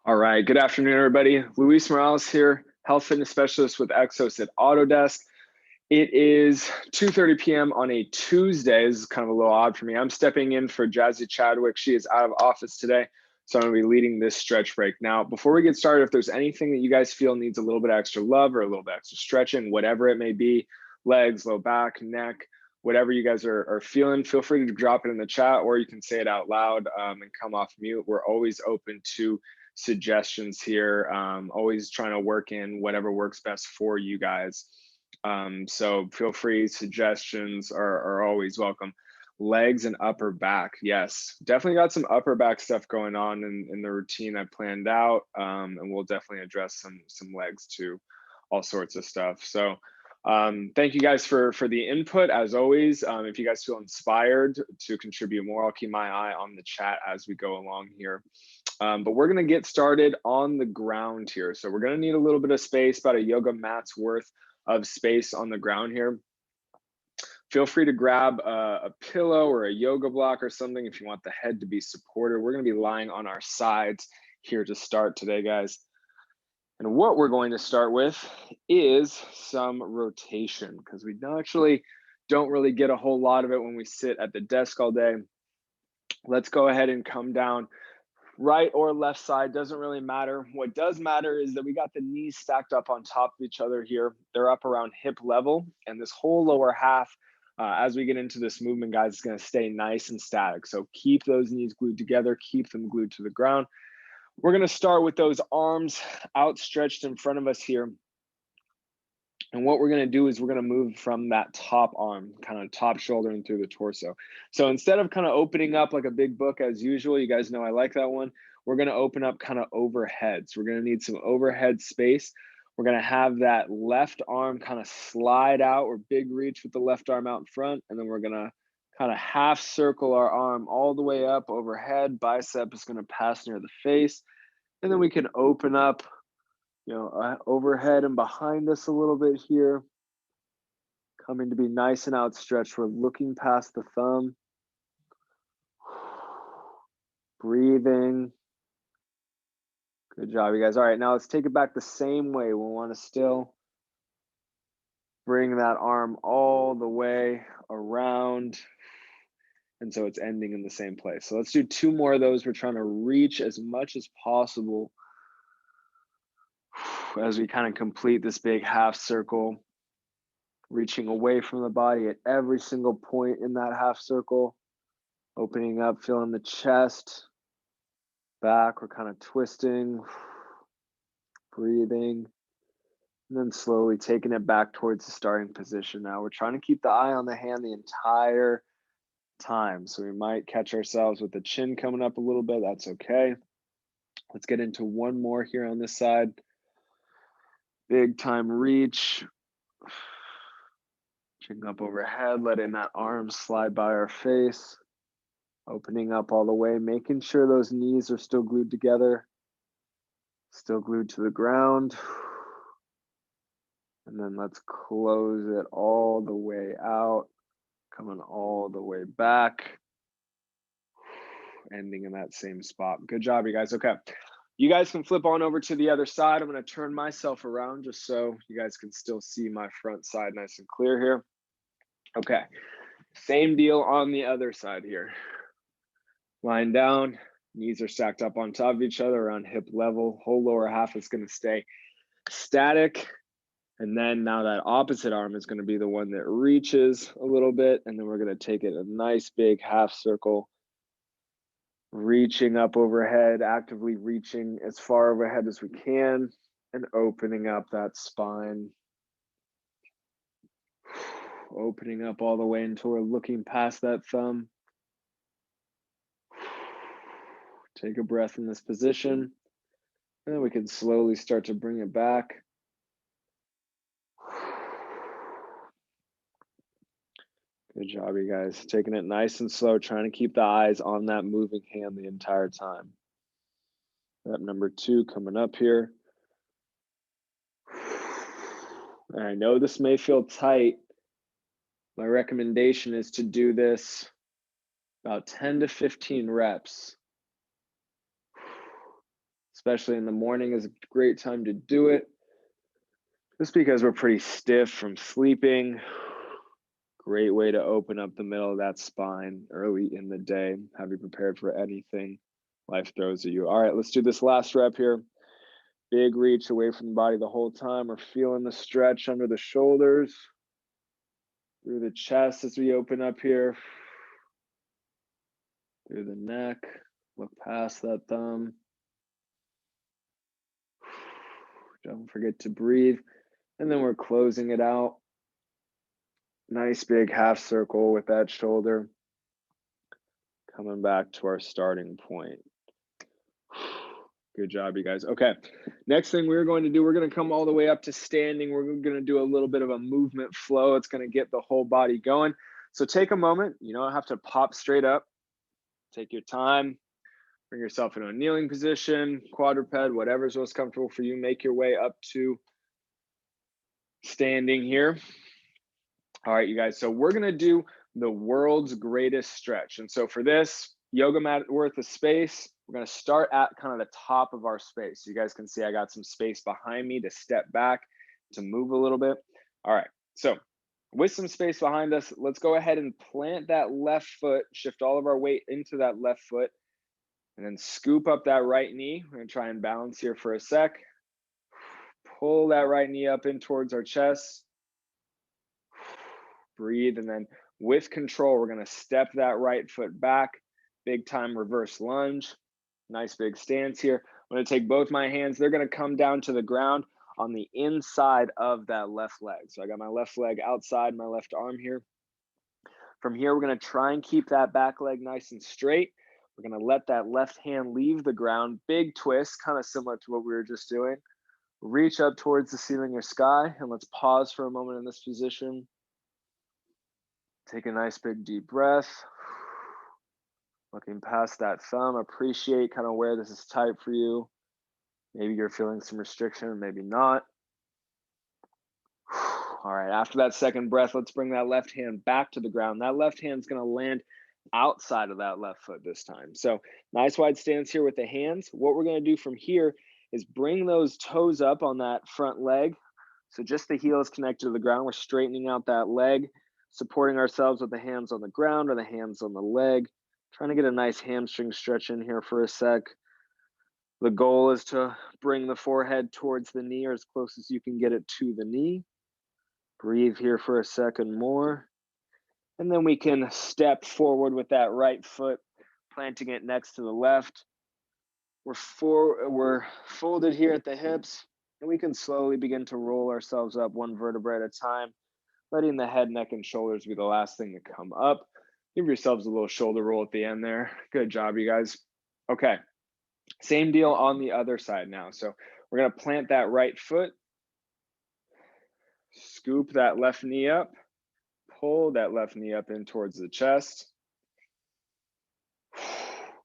All right, good afternoon, everybody. Luis Morales here, health fitness specialist with Exos at Autodesk. It is 2:30 p.m. on a Tuesday. This is kind of a little odd for me. I'm stepping in for Jazzy Chadwick. She is out of office today, so I'm going to be leading this stretch break. Now, before we get started, if there's anything that you guys feel needs a little bit extra love or a little bit extra stretching, whatever it may be, legs, low back, neck, whatever you guys are feeling, feel free to drop it in the chat, or you can say it out loud and come off mute. We're always open to suggestions here, always trying to work in whatever works best for you guys. So feel free, suggestions are always welcome. Legs and upper back, yes, definitely got some upper back stuff going on in the routine I planned out, and we'll definitely address some legs too, all sorts of stuff. So thank you guys for the input as always. If you guys feel inspired to contribute more, I'll keep my eye on the chat as we go along here. But we're going to get started on the ground here. So we're going to need a little bit of space, about a yoga mat's worth of space on the ground here. Feel free to grab a pillow or a yoga block or something if you want the head to be supported. We're going to be lying on our sides here to start today, guys. And what we're going to start with is some rotation, because we actually don't really get a whole lot of it when we sit at the desk all day. Let's go ahead and come down. Right or left side, doesn't really matter. What does matter is that we got the knees stacked up on top of each other here. They're up around hip level, and this whole lower half, as we get into this movement, guys, is going to stay nice and static. So keep those knees glued together, keep them glued to the ground. We're going to start with those arms outstretched in front of us here. And what we're going to do is we're going to move from that top arm, kind of top shoulder and through the torso. So instead of kind of opening up like a big book as usual, you guys know I like that one, we're going to open up kind of overhead. So we're going to need some overhead space. We're going to have that left arm kind of slide out, or big reach with the left arm out in front. And then we're going to kind of half circle our arm all the way up overhead. Bicep is going to pass near the face. And then we can open up, overhead and behind us a little bit here, coming to be nice and outstretched. We're looking past the thumb, breathing. Good job, you guys. All right, now let's take it back the same way. We'll want to still bring that arm all the way around, and so it's ending in the same place. So let's do 2 more of those. We're trying to reach as much as possible as we kind of complete this big half circle, reaching away from the body at every single point in that half circle, opening up, feeling the chest, back, we're kind of twisting, breathing, and then slowly taking it back towards the starting position. Now we're trying to keep the eye on the hand the entire time. So we might catch ourselves with the chin coming up a little bit. That's okay. Let's get into 1 more here on this side. Big time reach, reaching up overhead, letting that arm slide by our face, opening up all the way, making sure those knees are still glued together, still glued to the ground. And then let's close it all the way out, coming all the way back, ending in that same spot. Good job, you guys. Okay. You guys can flip on over to the other side. I'm going to turn myself around just so you guys can still see my front side nice and clear here. Okay, same deal on the other side here. Lying down, knees are stacked up on top of each other around hip level. Whole lower half is going to stay static. And then now that opposite arm is going to be the one that reaches a little bit. And then we're going to take it a nice big half circle, reaching up overhead, actively reaching as far overhead as we can and opening up that spine. Opening up all the way until we're looking past that thumb. Take a breath in this position. And then we can slowly start to bring it back. Good job, you guys. Taking it nice and slow, trying to keep the eyes on that moving hand the entire time. Rep number 2 coming up here. And I know this may feel tight. My recommendation is to do this about 10 to 15 reps. especially in the morning is a great time to do it. Just because we're pretty stiff from sleeping. Great way to open up the middle of that spine early in the day. Have you prepared for anything life throws at you? All right, let's do this last rep here. Big reach away from the body the whole time. We're feeling the stretch under the shoulders, through the chest as we open up here, through the neck. Look past that thumb. Don't forget to breathe. And then we're closing it out. Nice big half circle with that shoulder. Coming back to our starting point. Good job, you guys. Okay, next thing we're going to do, we're going to come all the way up to standing. We're going to do a little bit of a movement flow. It's going to get the whole body going. So take a moment. You don't have to pop straight up. Take your time. Bring yourself into a kneeling position, quadruped, whatever's most comfortable for you. Make your way up to standing here. All right, you guys. So we're going to do the world's greatest stretch. And so for this yoga mat worth of space, we're going to start at kind of the top of our space. You guys can see I got some space behind me to step back, to move a little bit. All right, so with some space behind us, let's go ahead and plant that left foot, shift all of our weight into that left foot, and then scoop up that right knee. We're going to try and balance here for a sec. Pull that right knee up in towards our chest. Breathe, and then with control, we're going to step that right foot back. Big time reverse lunge. Nice big stance here. I'm going to take both my hands. They're going to come down to the ground on the inside of that left leg. So I got my left leg outside my left arm here. From here, we're going to try and keep that back leg nice and straight. We're going to let that left hand leave the ground. Big twist, kind of similar to what we were just doing. Reach up towards the ceiling or sky, and let's pause for a moment in this position. Take a nice big deep breath. Looking past that thumb, appreciate kind of where this is tight for you. Maybe you're feeling some restriction, maybe not. All right, after that second breath, let's bring that left hand back to the ground. That left hand's going to land outside of that left foot this time. So nice wide stance here with the hands. What we're going to do from here is bring those toes up on that front leg. So just the heel is connected to the ground. We're straightening out that leg, supporting ourselves with the hands on the ground or the hands on the leg. Trying to get a nice hamstring stretch in here for a sec. The goal is to bring the forehead towards the knee or as close as you can get it to the knee. Breathe here for a second more. And then we can step forward with that right foot, planting it next to the left. We're folded here at the hips, and we can slowly begin to roll ourselves up one vertebra at a time, letting the head, neck, and shoulders be the last thing to come up. Give yourselves a little shoulder roll at the end there. Good job, you guys. Okay, same deal on the other side now. So we're going to plant that right foot, scoop that left knee up, pull that left knee up in towards the chest.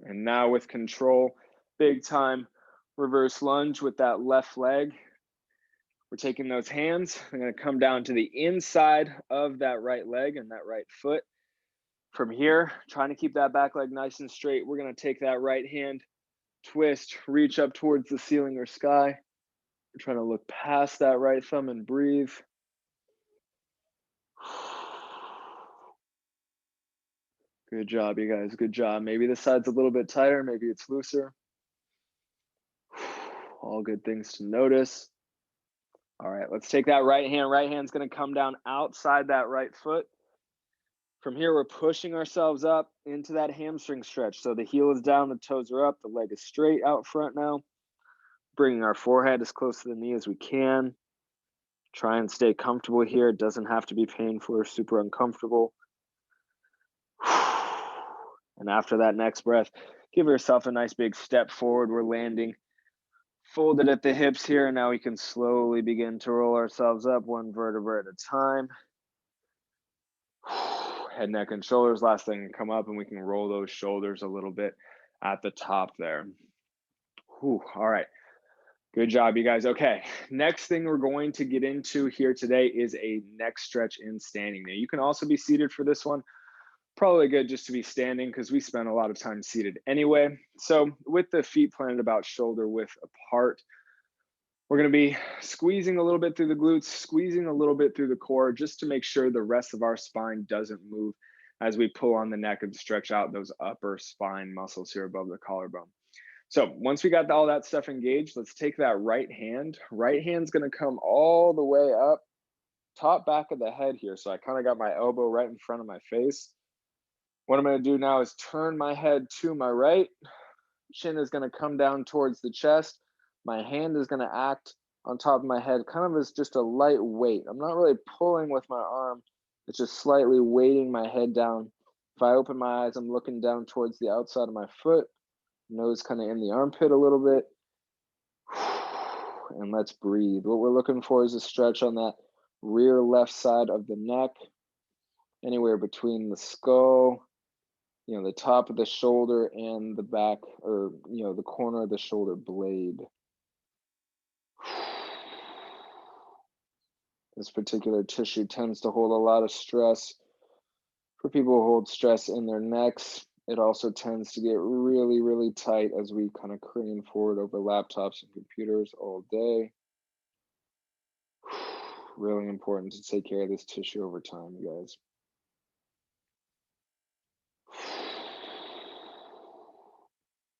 And now with control, big time reverse lunge with that left leg. We're taking those hands. I'm going to come down to the inside of that right leg and that right foot. From here, trying to keep that back leg nice and straight, we're going to take that right hand, twist, reach up towards the ceiling or sky. We're trying to look past that right thumb and breathe. Good job, you guys. Good job. Maybe this side's a little bit tighter. Maybe it's looser. All good things to notice. All right, let's take that right hand. Right hand's going to come down outside that right foot. From here, we're pushing ourselves up into that hamstring stretch. So the heel is down, the toes are up, the leg is straight out front now. Bringing our forehead as close to the knee as we can. Try and stay comfortable here. It doesn't have to be painful or super uncomfortable. And after that next breath, give yourself a nice big step forward. We're landing folded at the hips here. And now we can slowly begin to roll ourselves up one vertebra at a time. Head, neck, and shoulders. Last thing to come up, and we can roll those shoulders a little bit at the top there. All right. Good job, you guys. Okay, next thing we're going to get into here today is a neck stretch in standing. Now, you can also be seated for this one. probably good just to be standing because we spend a lot of time seated anyway. So with the feet planted about shoulder width apart, we're going to be squeezing a little bit through the glutes, squeezing a little bit through the core, just to make sure the rest of our spine doesn't move as we pull on the neck and stretch out those upper spine muscles here above the collarbone. So once we got all that stuff engaged, let's take that right hand. Right hand's going to come all the way up, top back of the head here. So I kind of got my elbow right in front of my face. What I'm going to do now is turn my head to my right. Chin is going to come down towards the chest. My hand is going to act on top of my head, kind of as just a light weight. I'm not really pulling with my arm. It's just slightly weighting my head down. If I open my eyes, I'm looking down towards the outside of my foot. Nose kind of in the armpit a little bit. And let's breathe. What we're looking for is a stretch on that rear left side of the neck, anywhere between the skull, the top of the shoulder and the back, or, the corner of the shoulder blade. This particular tissue tends to hold a lot of stress. For people who hold stress in their necks, it also tends to get really, really tight as we kind of crane forward over laptops and computers all day. Really important to take care of this tissue over time, you guys.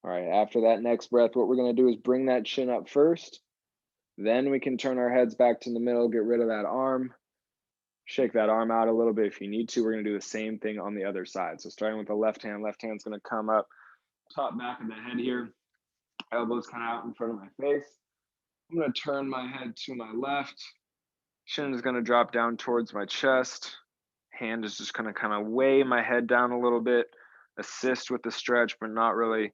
All right, after that next breath, what we're going to do is bring that chin up first. Then we can turn our heads back to the middle, get rid of that arm. Shake that arm out a little bit if you need to. We're going to do the same thing on the other side. So starting with the left hand's going to come up, top back of the head here. Elbows kind of out in front of my face. I'm going to turn my head to my left. Chin is going to drop down towards my chest. Hand is just going to kind of weigh my head down a little bit, assist with the stretch, but not really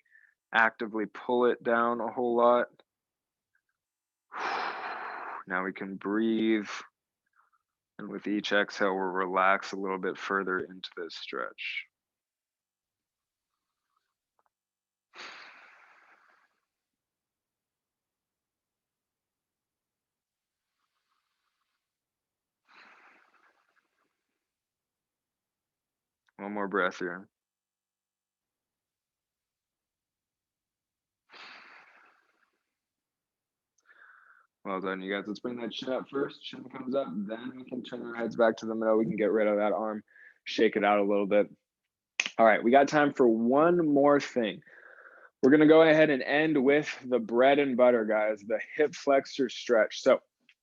actively pull it down a whole lot. Now we can breathe. And with each exhale, we'll relax a little bit further into this stretch. One more breath here. Well done, you guys. Let's bring that chin up first. Chin comes up, then we can turn our heads back to the middle. We can get rid of that arm, shake it out a little bit. All right, we got time for one more thing. We're going to go ahead and end with the bread and butter, guys, the hip flexor stretch. So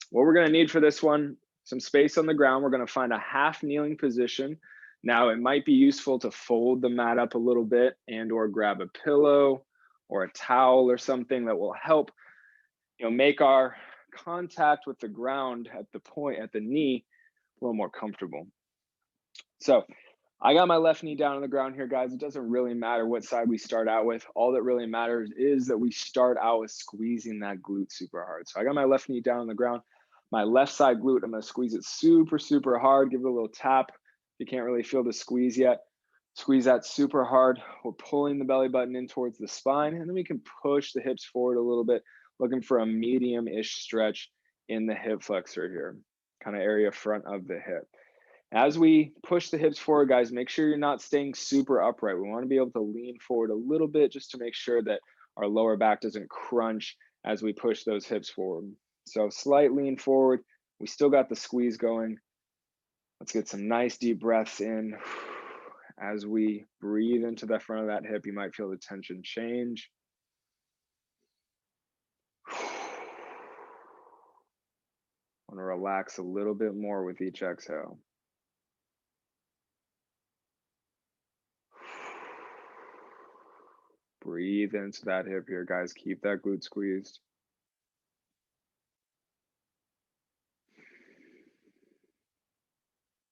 what we're going to need for this one, some space on the ground. We're going to find a half kneeling position. Now, it might be useful to fold the mat up a little bit and or grab a pillow or a towel or something that will help, make our contact with the ground at the knee a little more comfortable. So I got my left knee down on the ground here, guys. It doesn't really matter what side we start out with. All that really matters is that we start out with squeezing that glute super hard. So I got my left knee down on the ground. My left side glute, I'm going to squeeze it super, super hard. Give it a little tap. If you can't really feel the squeeze yet, squeeze that super hard. We're pulling the belly button in towards the spine, and then we can push the hips forward a little bit, looking for a medium-ish stretch in the hip flexor here, kind of area front of the hip. As we push the hips forward, guys, make sure you're not staying super upright. We want to be able to lean forward a little bit just to make sure that our lower back doesn't crunch as we push those hips forward. So slight lean forward. We still got the squeeze going. Let's get some nice deep breaths in. As we breathe into the front of that hip, you might feel the tension change. Want to relax a little bit more with each exhale. Breathe into that hip here, guys. Keep that glute squeezed.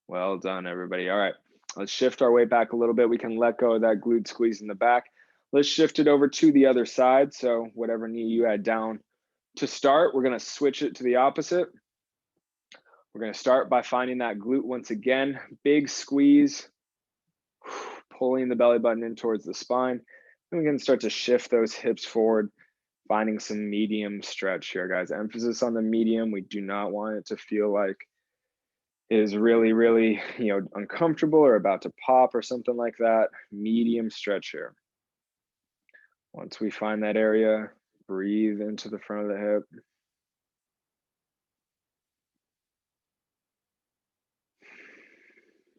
Well done, everybody. All right, let's shift our weight back a little bit. We can let go of that glute squeeze in the back. Let's shift it over to the other side. So whatever knee you had down to start, we're going to switch it to the opposite. We're going to start by finding that glute once again. Big squeeze, pulling the belly button in towards the spine. And we can start to shift those hips forward, finding some medium stretch here, guys. Emphasis on the medium. We do not want it to feel like is really, really, uncomfortable or about to pop or something like that, medium stretch here. Once we find that area, breathe into the front of the hip.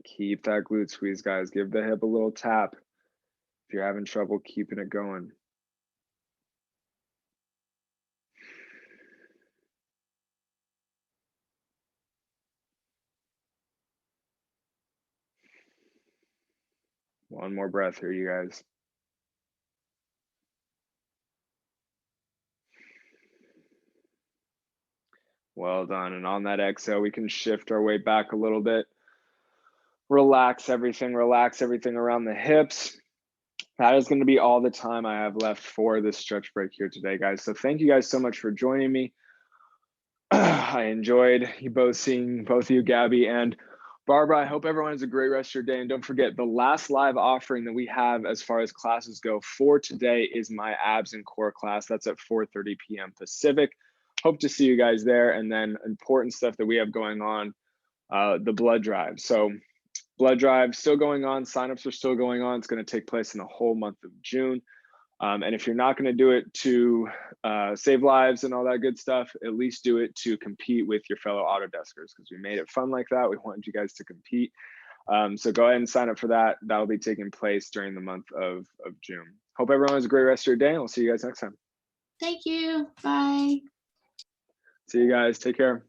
Keep that glute squeeze, guys. Give the hip a little tap. If you're having trouble keeping it going. One more breath here, you guys. Well done. And on that exhale, we can shift our weight back a little bit. Relax everything around the hips. That is going to be all the time I have left for this stretch break here today, guys. So thank you guys so much for joining me. I enjoyed seeing both of you, Gabby and Barbara. I hope everyone has a great rest of your day. And don't forget, the last live offering that we have as far as classes go for today is my abs and core class. That's at 4:30 p.m. Pacific. Hope to see you guys there. And then important stuff that we have going on, the blood drive. So blood drive still going on. Signups are still going on. It's going to take place in the whole month of June. And if you're not going to do it to save lives and all that good stuff, at least do it to compete with your fellow Autodeskers, because we made it fun like that. We wanted you guys to compete. So go ahead and sign up for that. That'll be taking place during the month of June. Hope everyone has a great rest of your day, and we'll see you guys next time. Thank you. Bye. See you guys. Take care.